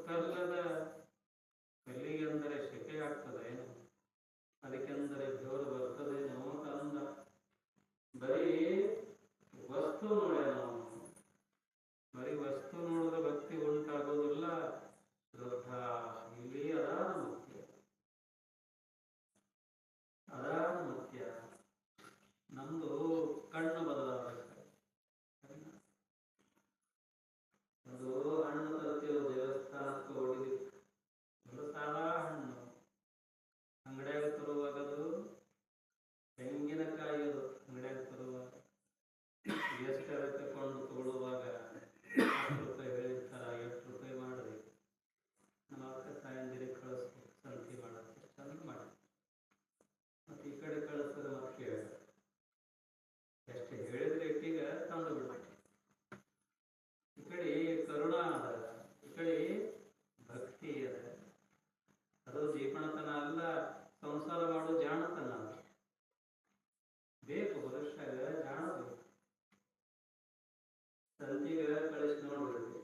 ಕಲ್ಲದ ಕಲ್ಲಿಗೆ ಅಂದರೆ ಶೆಕೆ ಆಗ್ತದೇನು, ಅದಕ್ಕೆಂದರೆ ಬೆವರು ಬರ್ತದೇನೋ ಅಂದ. ಬರೀ ವಸ್ತು ನೋಡೇನೋ, ಬರೀ ವಸ್ತು ನೋಡಿದ್ರೆ ಭಕ್ತಿ ಉಂಟಾಗೋದಿಲ್ಲ. ಶ್ರದ್ಧಾ ಇಲ್ಲಿ ಅದಾನ ಮುಖ್ಯ, ಅದಾನ ಮುಖ್ಯ. ನಮ್ದು ಕಣ್ಣು ಬದಲಾಗಬೇಕು. ಅದು ಹಣ್ಣು ತರ್ತೀವಿ ದೇವಸ್ಥಾನಕ್ಕೆ ಹೊಡಿದಿ, ಸಾದಾ ಹಣ್ಣು ಅಂಗಡಿಯಾಗ ತರುವಾಗ ಅದು ತೆಂಗಿನಕಾಯಿ, ಅದು ಅಂಗಡಿಯಾಗ ತರುವಾಗ ಎಷ್ಟು ಅದಕ್ಕೆ ಕೊಂಡು ತಗೊಳ್ಳುವಾಗ 10 ರೂಪಾಯಿ ಹೇಳಿರ್ತಾರ, 8 ರೂಪಾಯಿ ಮಾಡಿರಿ. ನಮ್ಮ ಅಕ್ಕ ತಾಯಂದಿರಿಗೆ ಕಳಿಸ್ಬೇಕು, ಸಂತಿ ಮಾಡೋಕ್ಕೆ ಚಂದ ಮಾಡಿ. ಮತ್ತು ಈ ಕಡೆ ಕಳಿಸಿದ್ರೆ ಮತ್ತೆ ಕೇಳ ಎಷ್ಟು ಹೇಳಿದ್ರೆ ಇಟ್ಟಿಗ ತಂದು ಬಿಡ್ಬೇಕು. ಈ ಕಡೆ ಕರುಣಾ ಅದ, ಈ ಕಡೆ ಭಕ್ತಿ ಅದ. ಅದು ಜೀಪಣತನ ಅಲ್ಲ, ಸಂಸಾರ ಮಾಡೋ ಜಾಣತನ ಅದ. ಬೇಕು ಮನುಷ್ಯಾಗ ಜಾಣ ಬೇಕು. ಸಂತಿಗೆ ಕಳಿಸಿ ನೋಡ್ಬೇಕು,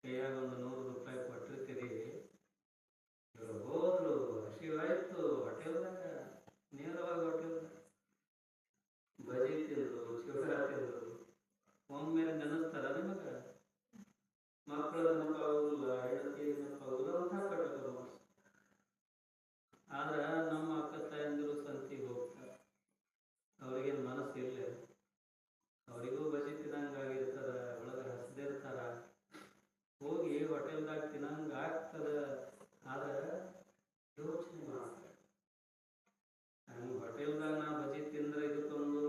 ಕೈಯಾಗ ಒಂದು 100 ರೂಪಾಯಿ ಕೊಟ್ಟಿರ್ತೀರಿ. ಇವರು ಹೋದ್ರು, ಹಸಿವಾಯ್ತು, ಹೋಟೆಲ್ದಾಗ ನೇರವಾಗಿ ಹೋಟೆಲ್ದಾಗ ಬಜಿ ತಿಂದ್ರು, ಚಿವಡ ತಿಂದ್ರು. ಒಮ್ಮೆ ನೆನೆಸ್ತಾರ ನಿಮಗೆ? ಮಕ್ಕಳ ನೆನಪಾಗುದಿಲ್ಲ, ಹೆಂಡತಿ ನೆನಪಾಗುದಿಲ್ಲ ಅಂತ ಕಟ್ಟೋದು. ಆದ್ರೆ ನಮ್ಮ ಅಕ್ಕ ತಾಯಂದಿರು ಸಂತಿಗೆ ಹೋಗ್ತಾರೆ, ಅವ್ರಿಗೇನು ಮನಸ್ಸಿಲ್ಲ, ಅವರಿಗೂ ಬಜಿ ತಿನ್ನಂಗಾಗಿರ್ತಾರ, ಒಳಗೆ ಹಸ್ದಿರ್ತಾರ. ಹೋಗಿ ಹೋಟೆಲ್ದಾಗ ತಿನ್ನಂಗ ಆಗ್ತದ. ಆದ್ರೆ ಯೋಚನೆ ಮಾಡ್ತಾರೆ, ಹಂಗೆ ಹೋಟೆಲ್ದಾಗ ನಾ ಬಜಿ ತಿಂದ್ರೆ ಇದಕ್ಕೊಂದು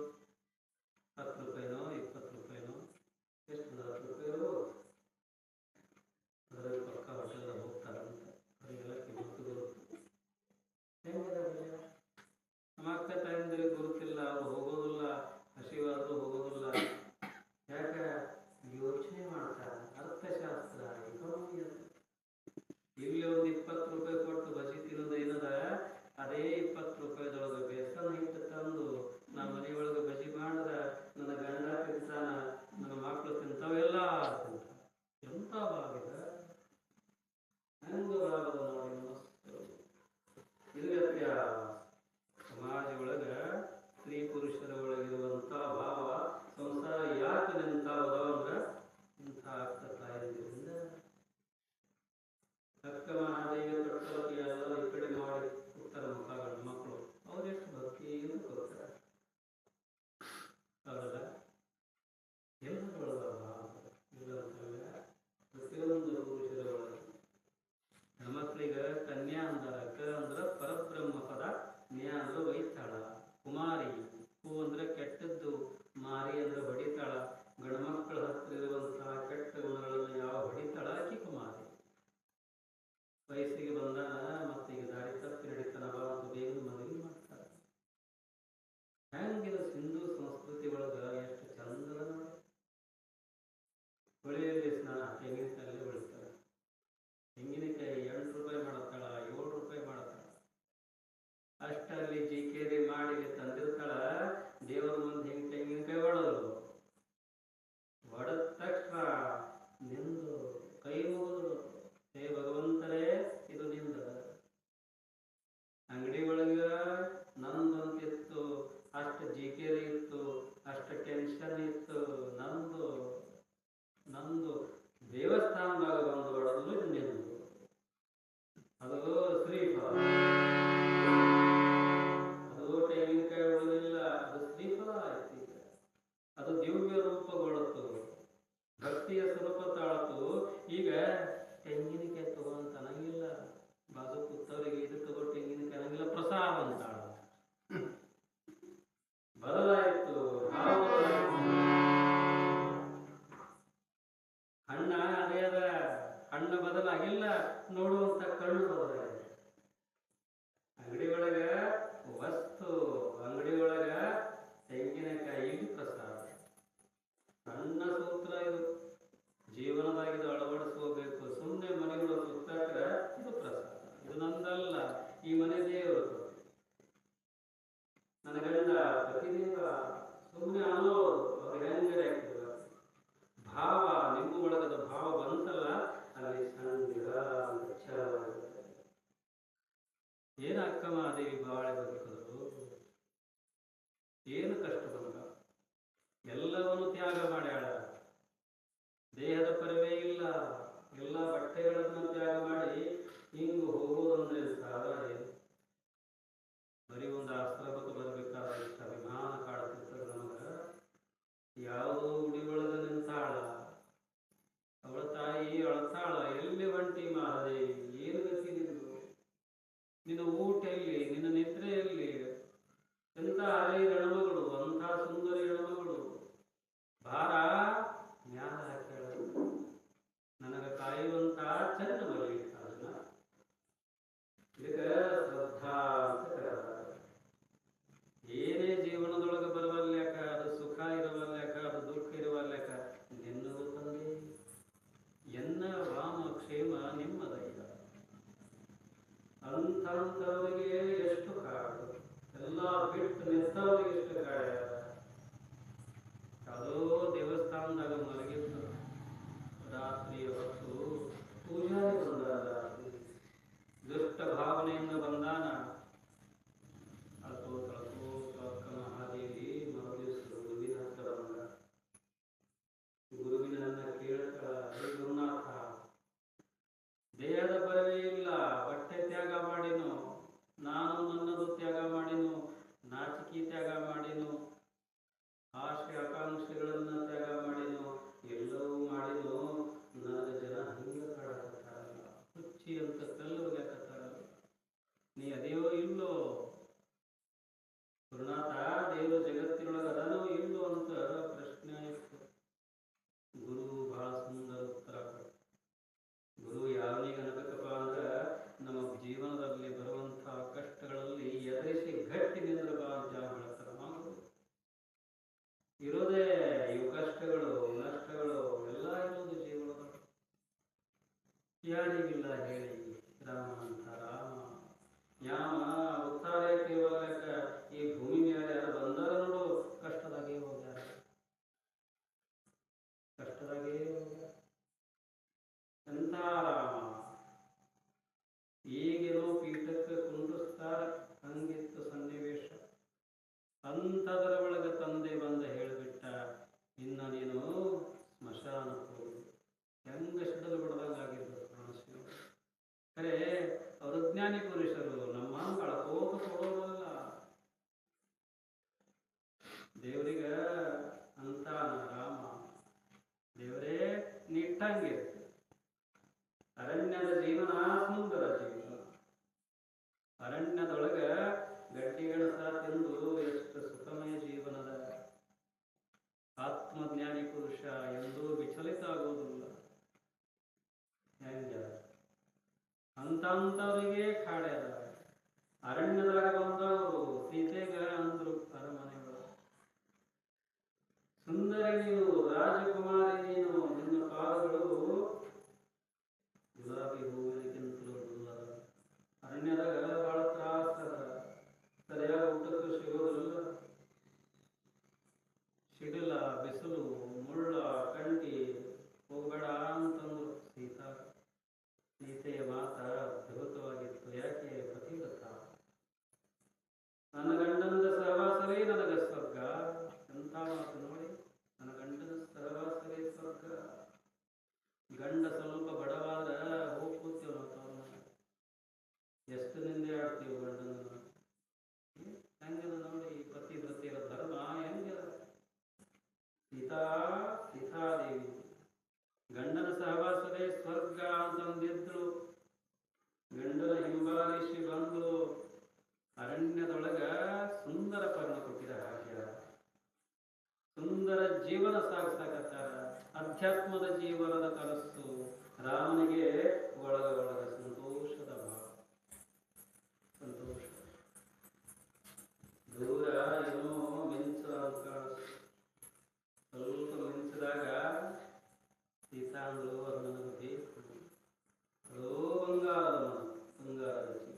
10 ರೂಪಾಯಿನೋ 20 ರೂಪಾಯಿನೋ, ಎಷ್ಟು 10 ರೂಪಾಯಿ ಅದರ ಪಕ್ಕ ಹೋಟೆಲ್ದಾಗ ಹೋಗ್ತಾರಂತ. ಅವರಿಗೆಲ್ಲ ಕಿಮ್ಮತ್ತು ಬರುತ್ತೆ. ಹೆಂಗಿದೆ ನಮ್ಮ ಅಕ್ಕ ತಾಯಂದಿರಿಗೆ ಗುರುತಿಲ್ಲ, ಅವ್ರು ಹೋಗೋದಿಲ್ಲ, ಹಸಿವಾದರೂ ಹೋಗೋದಿಲ್ಲ. ಯಾಕೆ? ಯೋಚನೆ ಮಾಡ್ತಾರೆ, ಅರ್ಥಶಾಸ್ತ್ರ, ಇಕಾನಮಿ. ಇಲ್ಲಿ ಒಂದು 20 ರೂಪಾಯಿ ಕೊಟ್ಟು ಬಜಿ ತಿನ್ನೋದು ಏನದ, ಅದೇ 20 ರೂಪಾಯಿದೊಳಗೆ ಬೇಸನ್ ಹಿಟ್ಟು ತಂದು ನಮ್ಮ ಮನೆಯೊಳಗೆ ಬಜಿ ಮಾಡಿದ್ರೆ ನನ್ನ ಗಂಡ ತಿಂತಾನ, ನನ್ನ ಮಕ್ಕಳು ತಿಂತಾವೆಲ್ಲ ತಿಂತ. ಎಂಥ ಭಾವಿದ, ಹೆಂಗ ಭಾವದ ನೋಡಿ. ಮಸ್ತ್ ಇದು ವ್ಯತ್ಯಾಸ. ಸಮಾಜ ಒಳಗೆ ಸ್ತ್ರೀ ಪುರುಷರ ಒಳಗಿರುವಂಥ ಭಾವ, ಸಂಸಾರ ಯಾಕೆ ನಿಂತಾವದ ಅಂದ್ರೆ ಇಂಥ ಅಕ್ಕ ತಾಯಂದಿರಿಂದ. ಅಕ್ಕ ಮಹಾದೇವಿ ತೊಟ್ಟಲಕ್ಕೆ ಎಲ್ಲ ಈ ಕಡೆ ಮಾಡಿ ಉತ್ತರ ಮುಖಗಳ ಮಕ್ಕಳು ಅವರೆಷ್ಟು ಭಕ್ತಿಯಿಂದ ಕೊಡ್ತಾರೆ. ಅವರಲ್ಲ ಎಲ್ಲರೊಳಗ ಭಾವ ಇಲ್ಲಂತಲ್ಲ. ಪ್ರತಿಯೊಂದು ಪುರುಷರ ಒಳಗೆ ಹೆಣ್ಮಕ್ಳಿಗೆ ಕನ್ಯಾ ಅಂದಾರ. ಕ ಅಂದ್ರೆ ಪರಬ್ರಹ್ಮ ಪದ, ನ್ಯಾ ಅಂದ್ರೆ ವೈತಾಳ, ಕುಮಾರಿ. ಹೂ ಅಂದ್ರೆ ಕೆಟ್ಟದ್ದು, ಮಾರಿ ಅಂದ್ರೆ ಹೊಡಿತಾಳ. ಗಂಡ್ಮಕ್ಳ ಹತ್ರ ಇರುವಂತಹ ಕೆಟ್ಟ ಗುಣಗಳನ್ನು ಯಾವ ಹೊಡಿತಾಳ ಆಕಿ ಕುಮಾರಿ. ವಯಸ್ಸಿಗೆ ಬಂದಾನ, ಮತ್ತೀಗ ದಾರಿ ತಪ್ಪಿ ನಡೀತಾನ ಬಾ ಅಂತ ಬೇಗ ಮದುವೆ ಮಾಡ್ತಾರೆ. ಹೆಂಗಿದ ಸಿಂಧು ಸಂಸ್ಕೃತಿ ಒಳಗೆ ಎಷ್ಟು ಚಂದದ ನೋಡಿ. ಹೊಳೆಯಲ್ಲಿ ಸ್ನಾನ ತೆಂಗಿನಕಾಯಲ್ಲಿ ಹೊಳಿತಾರೆ. ತೆಂಗಿನಕಾಯಿ 8 ರೂಪಾಯಿ ಮಾಡತ್ತಾಳ, 7 ರೂಪಾಯಿ ಮಾಡತ್ತಾಳ. ಅಷ್ಟಲ್ಲಿ ಜಿಕೇರಿ ಮಾಡಿ ತಂದಿರ್ತಾಳ. ದೇವರ ಮುಂದೆ ಹಿಂಗೆ ತೆಂಗಿನಕಾಯಿ ಹೊಡೆದ್ರು, ಹೊಡೆದ ತಕ್ಷಣ ನಿಂದು ಕೈ ಮುಗಿದ್ರು, ಹೇ ಭಗವಂತರೇ ಇದು ನಿಂದ. ಅಂಗಡಿ ಒಳಗ ನಂದಂತಿತ್ತು, ಅಷ್ಟು ಜಿಕೇರಿ ಇತ್ತು, ಅಷ್ಟು ಟೆನ್ಷನ್ ಇತ್ತು. ನಂದು ದೇವಸ್ಥಾನದಾಗ ಬಂದು ಹೊಡೆದ್ರು, ಇದು ನಿಂದು. ಅದು ಶ್ರೀಫಲ. ಅದು ತೆಂಗಿನಕಾಯಿ ಹೊಡೆದಿಲ್ಲ, ಅದು ಶ್ರೀಫಲ ಆಯ್ತು. ಈಗ ಅದು ದಿವ್ಯ ರೂಪಗೊಳ್ಳುತ್ತು, ಭಕ್ತಿಯ ಸ್ವರೂಪ ತಾಳತು. ಈಗ ತೆಂಗಿನಕಾಯಿ ತಗೊಂತ ಅನ್ನಂಗಿಲ್ಲ, ಬಾಜು ಕೂತವರಿಗೆ ಇದು ತಗೋ ತೆಂಗಿನಕಾಯಿ ಅನ್ನಂಗಿಲ್ಲ, ಪ್ರಸಾದ ಅಂತಾಳ. ಬದಲಾಯಿತು, ಹಣ್ಣ ಅದೇ ಅದ, ಹಣ್ಣು ಬದಲಾಗಿಲ್ಲ, ನೋಡುವಂತ ಕಣ್ಣು ಬದಲಾಗಿದೆ. ಅಂಗಡಿ ಒಳಗ ವಸ್ತು, ಅಂಗಡಿ ಒಳಗ ತೆಂಗಿನಕಾಯಿ ಪ್ರಸಾದ. ಸಣ್ಣ ಸೂತ್ರ ಇದು, ಜೀವನದಾಗಿದು ಅಳವಡಿಸ್ಕೋಬೇಕು. ಸುಮ್ಮನೆ ಮನೆಗಳು ಸುತ್ತಾಕ್ರೆ ಇದು ಪ್ರಸಾದ, ಇದು ನಂದಲ್ಲ, ಈ ಮನೆ ದೇವರು, ನನ್ನ ಗಂಡ ಪ್ರತಿದೇವ, ಸುಮ್ಮನೆ ಅನ್ನೋದು. ಅವ್ರಿಗೆ ಹೆಂಗರೆ ಭಾವ, ನಿಮ್ಮ ಒಳಗದ ಭಾವ ಬಂತಲ್ಲ, ಅಲ್ಲಿ ಮಹಾದೇವಿ ಬಾಳೆ ಬದುಕಿದ್ರು. ಏನು ಕಷ್ಟ ಬಂದ ಎಲ್ಲವನ್ನು ತ್ಯಾಗ ಮಾಡ್ಯಾಳ. ದೇಹದ ಪರವೇ ಇಲ್ಲ, ಎಲ್ಲ ಬಟ್ಟೆಗಳನ್ನು ತ್ಯಾಗ ಮಾಡಿ ಹಿಂಗ ಹೋಗೋದಂದ್ರೆ ಸಾಧಾರಣ ಬರೀ ಒಂದು ಆಶ್ರಮಕ್ಕೆ ಬರಬೇಕಾದ ಇಷ್ಟ ಅಭಿಮಾನ ಕಾಡ್ತಿರ್ತಾರೆ ನಮಗ. ಯಾವುದೋ ಗುಡಿ ಒಳಗ ನಿಂತಾಳ, ಅವಳ ತಾಯಿ ಅಳತಾಳ, ಎಲ್ಲಿ ಒಂಟಿ ಮಹಾದೇವಿ, ಏನು ಗತಿ ನಿಂದು, ನಿನ್ನ ಊಟ ಎಲ್ಲಿ, ನಿನ್ನ ನಿದ್ರೆ ಎಲ್ಲಿ, ಎಂಥ ಹಳೆಯ ಹೆಣ್ಮಗಳು, ಅಂಥ ಸುಂದರಿ ಹೆಣ್ಮಗಳು, ಭಾರ ಮ್ಯಾಲ ಹಾಕ್ಯಾಳ, ನನಗ ಕಾಯುವಂತ ಚಂದ ಮಲ್ಲಿಕ ಅದನ್ನ ಇದಕ್ಕೆ ಶ್ರದ್ಧಾ ಅಂತ ಕರೀತಾರೆ. ಏನೇ ಜೀವನದೊಳಗೆ ಬರುವಲ್ಯಾಕ, ಅದು ಸುಖ ಇರುವಲ್ಯಾಕ, ಅದು ದುಃಖ ಇರುವಲ್ಯಾಕ, ನಿನ್ನದು ತಂದೆ ಎನ್ನ ರಾಮ ಕ್ಷೇಮ ನಿಮ್ಮದಯ್ಯ. ಅಂಥವರಿಗೆ ಎಷ್ಟು ಕಾಡು, ಎಲ್ಲ ಬಿಟ್ಟು ನಿಂತವರಿಗೆ ಎಷ್ಟು ಕಾಡ. ಯಾವುದೋ ದೇವಸ್ಥಾನದಾಗ ಮಲಗಿದ್ದು ರಾತ್ರಿಯ ಹೊತ್ತು ಪೂಜಾರಿ ಬಂದಾರ, ದುಷ್ಟ ಭಾವನೆಯಿಂದ ಬಂದಾನ. ಅಳ್ಕೋ ತಳ್ಕೋ ಅಕ್ಕ ಮಹಾದೇವಿ ಮರುದಿವಸ ಗುರುವಿನ ಹತ್ರ ಬಂದ. ಗುರುವಿನನ್ನ ಕೇಳ್ತಾಳ, ಹೇ ಗುರುನಾಥ, ದೇಹದ ಪರವೇ ಇಲ್ಲ, ಬಟ್ಟೆ ತ್ಯಾಗ ಮಾಡಿನು, ನಾನು ನನ್ನದು ತ್ಯಾಗ ಮಾಡಿನು, ನಾಚಿಕೆ ತ್ಯಾಗ ಮಾಡಿನು, ಆಶೆ ಆಕಾಂಕ್ಷೆಗಳನ್ನ ತ್ಯಾಗ ಮಾಡಿನು, ಎಲ್ಲವೂ ಮಾಡಿನು. ನನಗೆ ಜನ ಹಿಂಗೆ ಕಾಡಕತ್ತಾರಲ್ಲ, ಹುಚ್ಚಿ ಅಂತ ಕಲ್ಲು ಒಗ್ಯಾಕತ್ತಾರಲ್ಲ, ನೀ ಅದೇವೋ ಇಲ್ಲೋ ಗುರುನಾಥ, ದೇವರು ಜಗತ್ತಿನೊಳಗೆ ಅದನೋ ಇಲ್ಲೋ ಅಂತ ಪ್ರಶ್ನೆ ಆಯಿತು. ಗುರು ಬಹಳ ಸುಂದರ ಉತ್ತರ ಕೊಟ್ಟ. ಗುರು ಯಾವನಿಗೆ ಅನ್ಬೇಕಪ್ಪ ಅಂದ್ರೆ, ನಮ್ಮ ಜೀವನದಲ್ಲಿ ಬರುವಂತಹ ಕಷ್ಟಗಳಲ್ಲಿ ಎದುರಿಸಿ ಗಟ್ಟಿ ನಿಂದ್ರಬಾ ಅಂತ ಹೇಳ್ತಾರ. ಇರೋದೇ ಇವು ಕಷ್ಟಗಳು ನಷ್ಟಗಳು ಎಲ್ಲ ಇರೋದು ಜೀವನದಲ್ಲಿ. ಯಾರಿಗಿಲ್ಲ ಹೇಳಿ ರಾಮ ಅಂತ ರಾಮ ಯಾಮ ಉತ್ತಾರಕ್ಕೆ ಹೋಗ್ಯಾಕ ಈ ಭೂಮಿ ಮೇಲೆ ಯಾರು ಬಂದಾರ ನೋಡು, ಕಷ್ಟದಾಗೆ ಹೋಗ್ಯಾರ, ಕಷ್ಟದಾಗೆ ಹೋಗ್ಯಾರ. ಎಂಥ ರಾಮ, ಈಗೇನೋ ಪೀಠಕ್ಕೆ ಕುಂಡ್ರಿಸ್ತಾರ, ಹಂಗಿತ್ತು ಸನ್ನಿವೇಶ. ಅಂಥದರ ಒಳಗೆ ತಂದೆ ಬಂದ ಹೇಳಿಬಿಟ್ಟ, ಇನ್ನು ನೀನು ಸ್ಮಶಾನಕ್ಕೆ ಹೋಗಿ. ಹೆಂಗ ಸಿಡಲು ಬಿಡದಂಗಾಗಿದ್ದು ಮನಸ್ಸಿನ. ಖರೆ ಅವರು ಜ್ಞಾನಿ ಪುರುಷರು, ನಮ್ಮ ಕಳ್ಕೋತ ಕೊಡೋದಲ್ಲ. ದೇವರಿಗ ಅಂತ ರಾಮ, ದೇವರೇ ನಿಟ್ಟಂಗಿರುತ್ತೆ. ಅರಣ್ಯದ ಜೀವನ ಸುಂದರ ಜೀವನ. ಅರಣ್ಯದೊಳಗ ಗಟ್ಟಿಗೆಣಸ ತಿಂದು ಎಷ್ಟು ಸುಖಮಯ ಜೀವನದ. ಆತ್ಮಜ್ಞಾನಿ ಪುರುಷ ಎಂದೂ ವಿಚಲಿತ ಆಗುವುದಿಲ್ಲ. ಹೆಂಗ ಅಂತವರಿಗೆ ಕಾಡ್ಯಾರ. ಅರಣ್ಯದಾಗ ಬಂದವರು ಸೀತೆಗ ಅಂದ್ರು ಅರಮನೆಗಳು, ಸುಂದರಿ ನೀನು, ರಾಜಕುಮಾರಿ ನೀನು, ನಿನ್ನ ಪಾದಗಳು ಗುಲಾಬಿ ಹೂವಿನಕ್ಕಿಂತಲೂ ದುರ್ಲಭ. ಅರಣ್ಯದಾಗ ಬಹಳ ತ್ರಾಸದ, ಸರಿಯಾದ ಊಟಕ್ಕೂ ಸಿಗೋದಿಲ್ಲ. ಸಿಡಿಲ, ಬಿಸಿಲು, ಮುಳ್ಳ, ಕಂಟಿ, ಹೋಗಬೇಡ ಅಂತಂದ್ರು ಸೀತಾ. ಸೀತೆಯ ಮಾತ ಅದ್ಭುತವಾಗಿತ್ತು. ಯಾಕೆ? ಪತಿವ್ರತ. ನನ್ನ ಗಂಡನ ಸಹವಾಸವೇ ನನಗೆ ಸ್ವರ್ಗ. ಎಂಥ ಮಾತು ನೋಡಿ, ನನ್ನ ಗಂಡನ ಸಹವಾಸವೇ ಸ್ವರ್ಗ. ಗಂಡ ಸ್ವಲ್ಪ ಬಡವಾದ್ರೆ ಹೋಗಿ ಕೂತೀವಿ ನಾವು, ಎಷ್ಟು ನಿಂದೆ ಆಡ್ತೀವಿ ಗಂಡನ. ಹೆಂಗದ ನೋಡಿ ಪತಿವ್ರತೆಯ ಧರ್ಮ ಹೆಂಗದ. ಸೀತಾದೇವಿ ಗಂಡನ ಸಹವಾಸವೇ ಸ್ವರ್ಗ ಅಂತಂದಿದ್ರು. ಗಂಡನ ಹಿಂಬಾಲಿಸಿ ಬಂದು ಅರಣ್ಯದೊಳಗ ಸುಂದರ ಪರ್ಣ ಕೊಟ್ಟಿದ ಹಾಕ್ಯಾರ. ಸುಂದರ ಜೀವನ ಸಾಗಿಸಾಕತ್ತಾರ. ಅಧ್ಯಾತ್ಮದ ಜೀವನದ ಕನಸು ರಾಮನಿಗೆ ಒಳಗ ಸಂತೋಷದ ಭಾವ. ಸಂತೋಷ ದೂರ ಏನೋ ಮಿಂಚ ಸ್ವಲ್ಪ ಮಿಂಚಿದಾಗ ಸೀತಾ ಅಂದ್ರು, ಅದು ನನಗೆ ಬೇಕು. ಅದೋ ಬಂಗಾರದ ಮನ, ಬಂಗಾರದ ಜೀವ.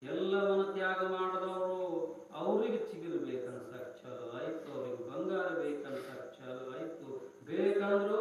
ಎಲ್ಲವನ್ನು ತ್ಯಾಗ ಮಾಡಿದವರು ಅವ್ರಿಗೆ ಚಿಗಿರ್ಬೇಕನ್ಸಕ್ ಚಾಲು ಆಯ್ತು, ಅವ್ರಿಗೆ ಬಂಗಾರ ಬೇಕನ್ಸಕ್ ಚಾಲು ಆಯ್ತು. ಬೇಕಂದ್ರು